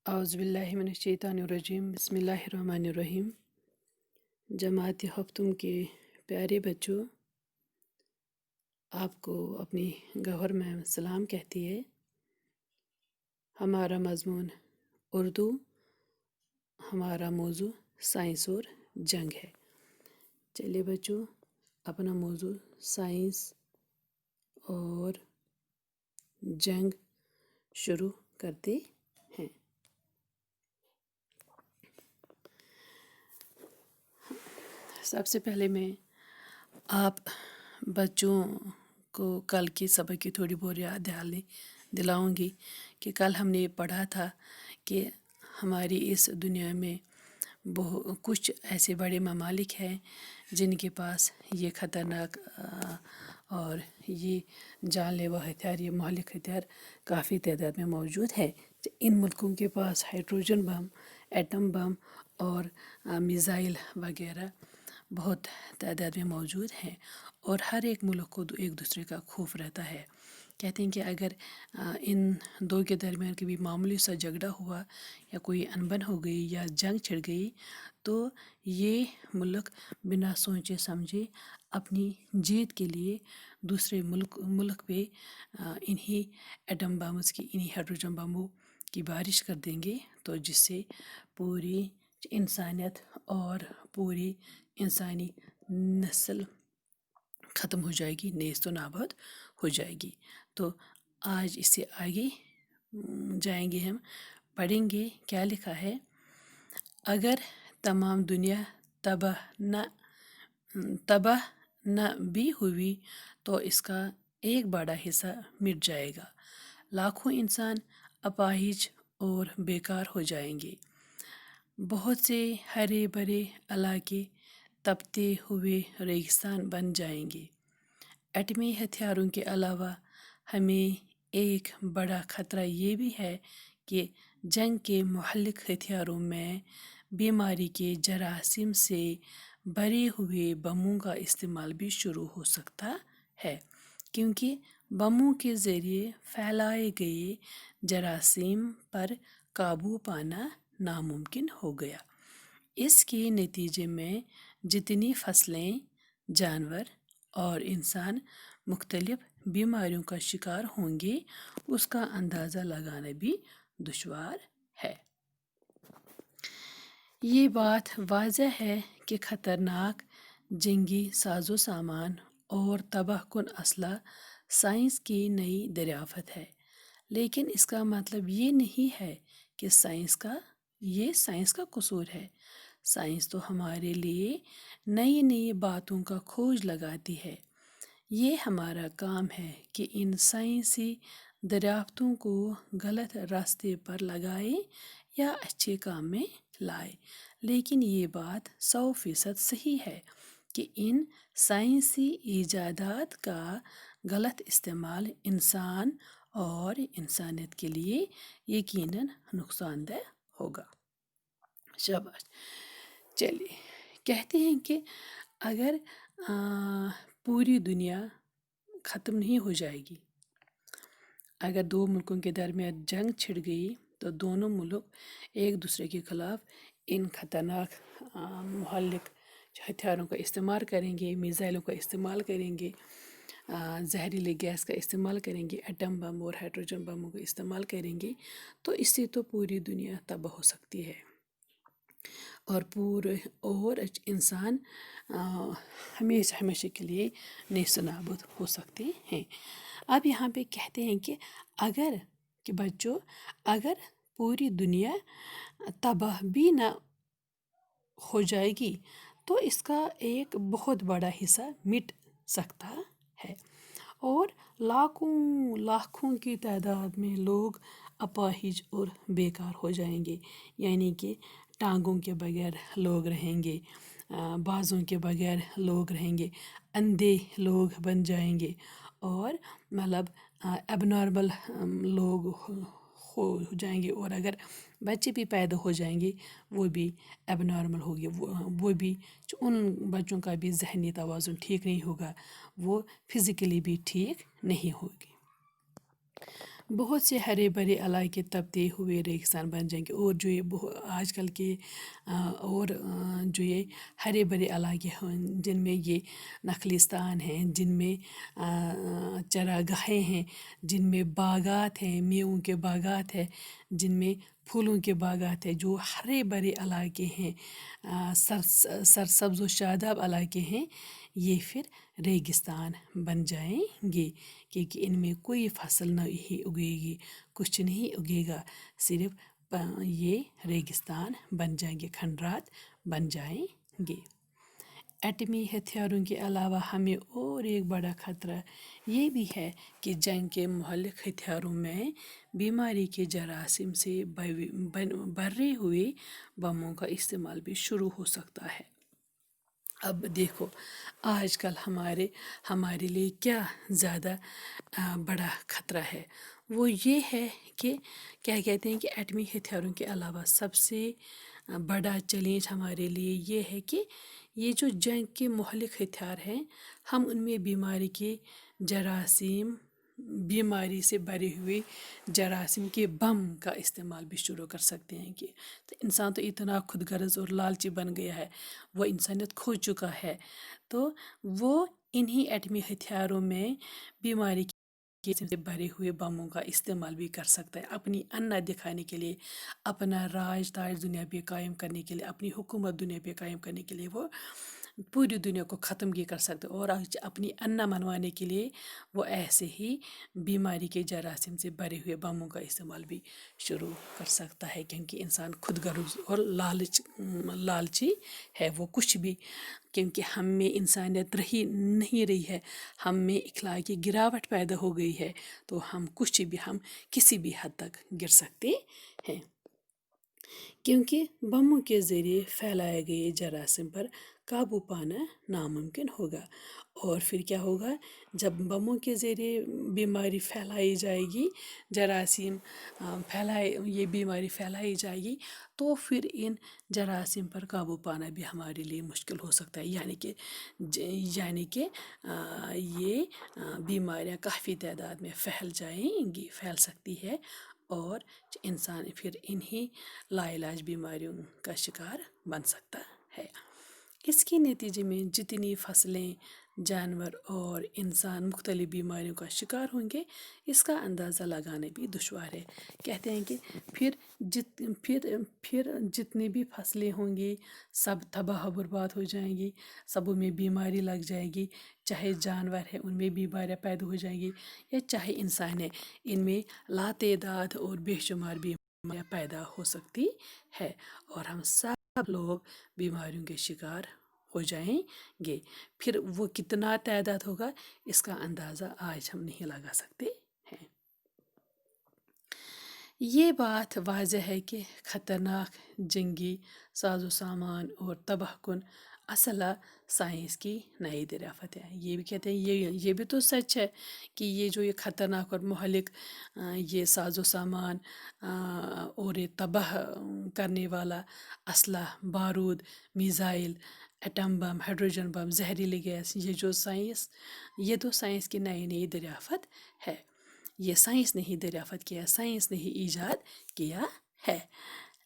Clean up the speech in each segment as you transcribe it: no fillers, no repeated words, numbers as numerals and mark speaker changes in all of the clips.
Speaker 1: اعوذ باللہ من الشیطان الرجیم بسم اللہ الرحمن الرحیم۔ جماعت ہفتم کے پیارے بچوں، آپ کو اپنی گوہر میں سلام کہتی ہے۔ ہمارا مضمون اردو، ہمارا موضوع سائنس اور جنگ ہے۔ چلیے بچوں، اپنا موضوع سائنس اور جنگ شروع کرتے ہیں۔ سب سے پہلے میں آپ بچوں کو کل کی سبق کی تھوڑی بہت یاد دلاؤں گی کہ کل ہم نے پڑھا تھا کہ ہماری اس دنیا میں کچھ ایسے بڑے ممالک ہیں جن کے پاس یہ خطرناک اور یہ جان لیوا ہتھیار، یہ مہلک ہتھیار کافی تعداد میں موجود ہے۔ ان ملکوں کے پاس ہائیڈروجن بم، ایٹم بم اور میزائل وغیرہ بہت تعداد میں موجود ہیں، اور ہر ایک ملک کو ایک دوسرے کا خوف رہتا ہے۔ کہتے ہیں کہ اگر ان دو کے درمیان کبھی معمولی سا جھگڑا ہوا یا کوئی انبن ہو گئی یا جنگ چھڑ گئی تو یہ ملک بنا سوچے سمجھے اپنی جیت کے لیے دوسرے ملک پہ انہی ایٹم بمز کی، انہی ہائیڈروجن بموں کی بارش کر دیں گے، تو جس سے پوری انسانیت اور پوری انسانی نسل ختم ہو جائے گی، نیست و نابود ہو جائے گی۔ تو آج اس سے آگے جائیں گے، ہم پڑھیں گے کیا لکھا ہے۔ اگر تمام دنیا تباہ نہ بھی ہوئی تو اس کا ایک بڑا حصہ مٹ جائے گا، لاکھوں انسان اپاہج اور بیکار ہو جائیں گے، بہت سے ہرے بھرے علاقے تپتے ہوئے ریگستان بن جائیں گے۔ ایٹمی ہتھیاروں کے علاوہ ہمیں ایک بڑا خطرہ یہ بھی ہے کہ جنگ کے مہلک ہتھیاروں میں بیماری کے جراثیم سے بھرے ہوئے بموں کا استعمال بھی شروع ہو سکتا ہے، کیونکہ بموں کے ذریعے پھیلائے گئے جراثیم پر قابو پانا ناممکن ہو گیا۔ اس کے نتیجے میں جتنی فصلیں، جانور اور انسان مختلف بیماریوں کا شکار ہوں گے، اس کا اندازہ لگانا بھی دشوار ہے۔ یہ بات واضح ہے کہ خطرناک جنگی ساز و سامان اور تباہ کن اسلحہ سائنس کی نئی دریافت ہے، لیکن اس کا مطلب یہ نہیں ہے کہ سائنس کا قصور ہے۔ سائنس تو ہمارے لیے نئی نئی باتوں کا کھوج لگاتی ہے۔ یہ ہمارا کام ہے کہ ان سائنسی دریافتوں کو غلط راستے پر لگائے یا اچھے کام میں لائے۔ لیکن یہ بات 100% صحیح ہے کہ ان سائنسی ایجادات کا غلط استعمال انسان اور انسانیت کے لیے یقیناً نقصان دہ ہوگا۔ شاباش۔ چلیے، کہتے ہیں کہ اگر پوری دنیا ختم نہیں ہو جائے گی، اگر دو ملکوں کے درمیان جنگ چھڑ گئی تو دونوں ملک ایک دوسرے کے خلاف ان خطرناک مہلک ہتھیاروں کا استعمال کریں گے، میزائلوں کا استعمال کریں گے، زہریلے گیس کا استعمال کریں گے، ایٹم بم اور ہائیڈروجن بموں کا استعمال کریں گے، تو اس سے تو پوری دنیا تباہ ہو سکتی ہے اور انسان ہمیشہ کے لیے نیست و نابود ہو سکتے ہیں۔ اب یہاں پہ کہتے ہیں کہ اگر پوری دنیا تباہ بھی نہ ہو جائے گی تو اس کا ایک بہت بڑا حصہ مٹ سکتا ہے، اور لاکھوں کی تعداد میں لوگ اپاہج اور بیکار ہو جائیں گے، یعنی کہ ٹانگوں کے بغیر لوگ رہیں گے، بازوں کے بغیر لوگ رہیں گے، اندھے لوگ بن جائیں گے، اور مطلب اب نارمل لوگ ہو جائیں گے، اور اگر بچے بھی پیدا ہو جائیں گے وہ بھی اب نارمل ہوگی، وہ بھی ان بچوں کا بھی ذہنی توازن ٹھیک نہیں ہوگا، وہ فزیکلی بھی ٹھیک نہیں ہوگی۔ بہت سے ہرے بھرے علاقے تبتے ہوئے ریگستان بن جائیں گے، اور جو یہ آج کل کے اور جو یہ ہرے بھرے علاقے ہیں جن میں یہ نخلستان ہیں، جن میں چراگاہیں ہیں، جن میں باغات ہیں، میووں کے باغات ہیں، جن میں پھولوں کے باغات ہیں، جو ہرے بھرے علاقے ہیں، سرسبز و شاداب علاقے ہیں، یہ پھر ریگستان بن جائیں گے، کیونکہ ان میں کوئی فصل نہیں اگے گی، کچھ نہیں اگے گا، صرف یہ ریگستان بن جائیں گے، کھنڈرات بن جائیں گے۔ ایٹمی ہتھیاروں کے علاوہ ہمیں اور ایک بڑا خطرہ یہ بھی ہے کہ جنگ کے مہلک ہتھیاروں میں بیماری کے جراثیم سے بھرے ہوئے بموں کا استعمال بھی شروع ہو سکتا ہے۔ اب دیکھو آج کل ہمارے لیے کیا زیادہ بڑا خطرہ ہے، وہ یہ ہے کہ کیا کہتے ہیں کہ ایٹمی ہتھیاروں کے علاوہ سب سے بڑا چیلنج ہمارے لیے یہ ہے کہ یہ جو جنگ کے مہلک ہتھیار ہیں، ہم ان میں بیماری کے جراثیم، بیماری سے بھرے ہوئے جراثیم کے بم کا استعمال بھی شروع کر سکتے ہیں، کہ تو انسان تو اتنا خود غرض اور لالچی بن گیا ہے، وہ انسانیت کھو چکا ہے، تو وہ انہی ایٹمی ہتھیاروں میں بیماری سے بھرے ہوئے بموں کا استعمال بھی کر سکتا ہے، اپنی انا دکھانے کے لیے، اپنا راج تاج دنیا پہ قائم کرنے کے لیے، اپنی حکومت دنیا پہ قائم کرنے کے لیے وہ پوری دنیا کو ختم بھی کر سکتے، اور اپنی انا منوانے کے لیے وہ ایسے ہی بیماری کے جراثیم سے بھرے ہوئے بموں کا استعمال بھی شروع کر سکتا ہے، کیونکہ انسان خود غرض اور لالچی ہے، وہ کچھ بھی، کیونکہ ہم میں انسانیت نہیں رہی ہے، ہم میں اخلاقی گراوٹ پیدا ہو گئی ہے، تو ہم کسی بھی حد تک گر سکتے ہیں، کیونکہ بموں کے ذریعے پھیلائے گئے جراثیم پر قابو پانا ناممکن ہوگا، اور پھر کیا ہوگا جب بموں کے ذریعے بیماری پھیلائی جائے گی، جراثیم یہ بیماری پھیلائی جائے گی، تو پھر ان جراثیم پر قابو پانا بھی ہمارے لیے مشکل ہو سکتا ہے، یعنی کہ یہ بیماریاں کافی تعداد میں پھیل سکتی ہے، اور انسان پھر انہی لا علاج بیماریوں کا شکار بن سکتا ہے۔ اس کے نتیجے میں جتنی فصلیں، جانور اور انسان مختلف بیماریوں کا شکار ہوں گے، اس کا اندازہ لگانا بھی دشوار ہے۔ کہتے ہیں کہ پھر جتنی بھی فصلیں ہوں گی سب تباہ و برباد ہو جائیں گی، سبوں میں بیماری لگ جائے گی، چاہے جانور ہے ان میں بیماریاں پیدا ہو جائیں گی، یا چاہے انسان ہے، ان میں لاتعداد اور بے شمار بیماریاں پیدا ہو سکتی ہے، اور ہم سب لوگ بیماریوں کے شکار ہو جائیں گے۔ پھر وہ کتنا تعداد ہوگا اس کا اندازہ آج ہم نہیں لگا سکتے ہیں۔ یہ بات واضح ہے کہ خطرناک جنگی ساز و سامان اور تباہ کن اسلحہ سائنس کی نئی دریافت ہے۔ یہ بھی کہتے ہیں، یہ بھی تو سچ ہے کہ یہ خطرناک اور مہلک یہ ساز و سامان اور یہ تباہ کرنے والا اسلحہ، بارود، میزائل، ایٹم بم، ہائیڈروجن بم، زہریلی گیس، یہ تو سائنس کی نئی دریافت ہے۔ یہ سائنس نے ہی دریافت کیا، سائنس نے ہی ایجاد کیا ہے،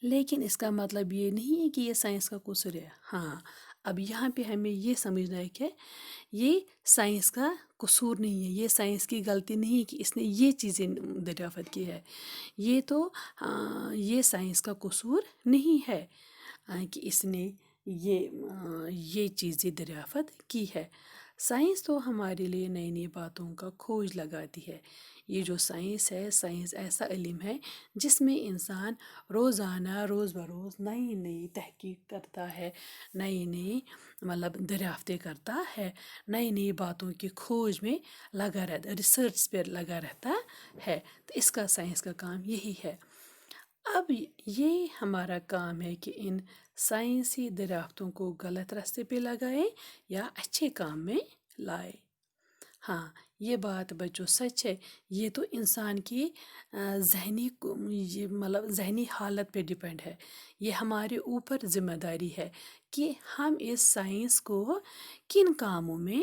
Speaker 1: لیکن اس کا مطلب یہ نہیں ہے کہ یہ سائنس کا قصور ہے۔ ہاں، اب یہاں پہ ہمیں یہ سمجھنا ہے کہ یہ سائنس کا قصور نہیں ہے، یہ سائنس کی غلطی نہیں ہے کہ اس نے یہ چیزیں دریافت کی ہے، یہ سائنس کا قصور نہیں ہے کہ اس نے یہ چیزیں دریافت کی ہے۔ سائنس تو ہمارے لیے نئی باتوں کا کھوج لگاتی ہے۔ یہ جو سائنس ہے، سائنس ایسا علم ہے جس میں انسان روزانہ روز بروز نئی تحقیق کرتا ہے، نئی دریافتیں کرتا ہے، نئی باتوں کی کھوج میں لگا رہتا، ریسرچ پہ لگا رہتا ہے، تو اس کا سائنس کا کام یہی ہے۔ اب یہ ہمارا کام ہے کہ ان سائنسی دریافتوں کو غلط راستے پہ لگائیں یا اچھے کام میں لائیں۔ ہاں، یہ بات بچوں سچ ہے، یہ تو انسان کی ذہنی حالت پہ ڈیپینڈ ہے، یہ ہمارے اوپر ذمہ داری ہے کہ ہم اس سائنس کو کن کاموں میں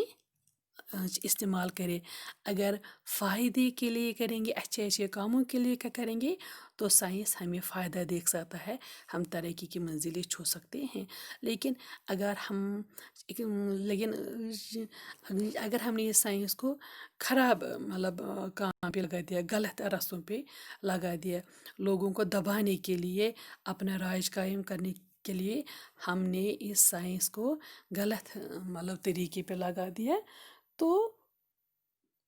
Speaker 1: استعمال کرے. اگر فائدے کے لیے کریں گے، اچھے اچھے کاموں کے لیے کریں گے تو سائنس ہمیں فائدہ دیکھ سکتا ہے، ہم ترقی کی منزلیں چھو سکتے ہیں. لیکن اگر لیکن اگر ہم نے یہ سائنس کو خراب مطلب کام پہ لگا دیا، غلط رستوں پہ لگا دیا، لوگوں کو دبانے کے لیے، اپنا راج قائم کرنے کے لیے ہم نے اس سائنس کو غلط مطلب طریقے پہ لگا دیا، تو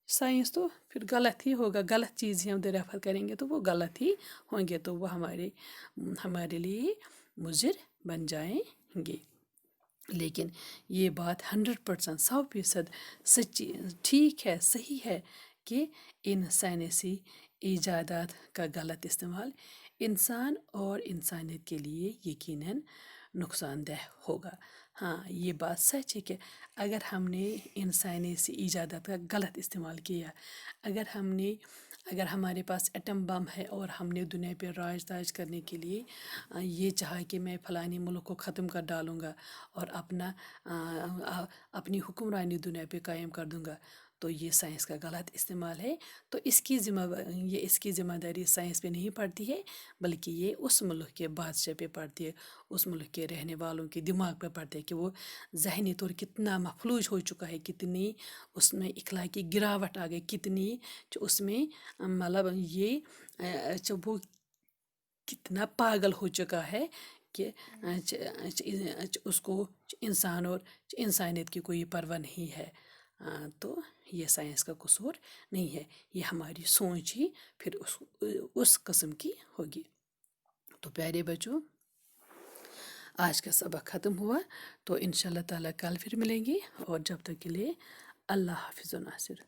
Speaker 1: سائنس تو پھر غلط ہی ہوگا. غلط چیز ہی ہم ریفر کریں گے تو وہ غلط ہی ہوں گے، تو وہ ہمارے لیے مضر بن جائیں گے. لیکن یہ بات 100% 100% سچی ٹھیک ہے، صحیح ہے کہ ان سائنسی ایجادات کا غلط استعمال انسان اور انسانیت کے لیے یقیناً نقصان دہ ہوگا. ہاں، یہ بات سچ ہے کہ اگر ہم نے ان سائنسی ایجادات کا غلط استعمال کیا، اگر ہمارے پاس ایٹم بم ہے اور ہم نے دنیا پہ راج تاج کرنے کے لیے یہ چاہا کہ میں فلانی ملک کو ختم کر ڈالوں گا اور اپنی حکمرانی دنیا پہ قائم کر دوں گا، تو یہ سائنس کا غلط استعمال ہے. تو اس کی ذمہ داری سائنس پہ نہیں پڑتی ہے، بلکہ یہ اس ملک کے بادشاہ پہ پڑتی ہے، اس ملک کے رہنے والوں کے دماغ پہ پڑتی ہے کہ وہ ذہنی طور کتنا مفلوج ہو چکا ہے، کتنی اس میں اخلاقی گراوٹ آ گئی، کتنی اس میں مطلب وہ کتنا پاگل ہو چکا ہے کہ اس کو انسان اور انسانیت کی کوئی پرواہ نہیں ہے. تو یہ سائنس کا قصور نہیں ہے، یہ ہماری سوچ ہی پھر اس قسم کی ہوگی. تو پیارے بچوں، آج کا سبق ختم ہوا، تو انشاء اللہ تعالیٰ کل پھر ملیں گے، اور جب تک کے لیے اللہ حافظ و ناصر.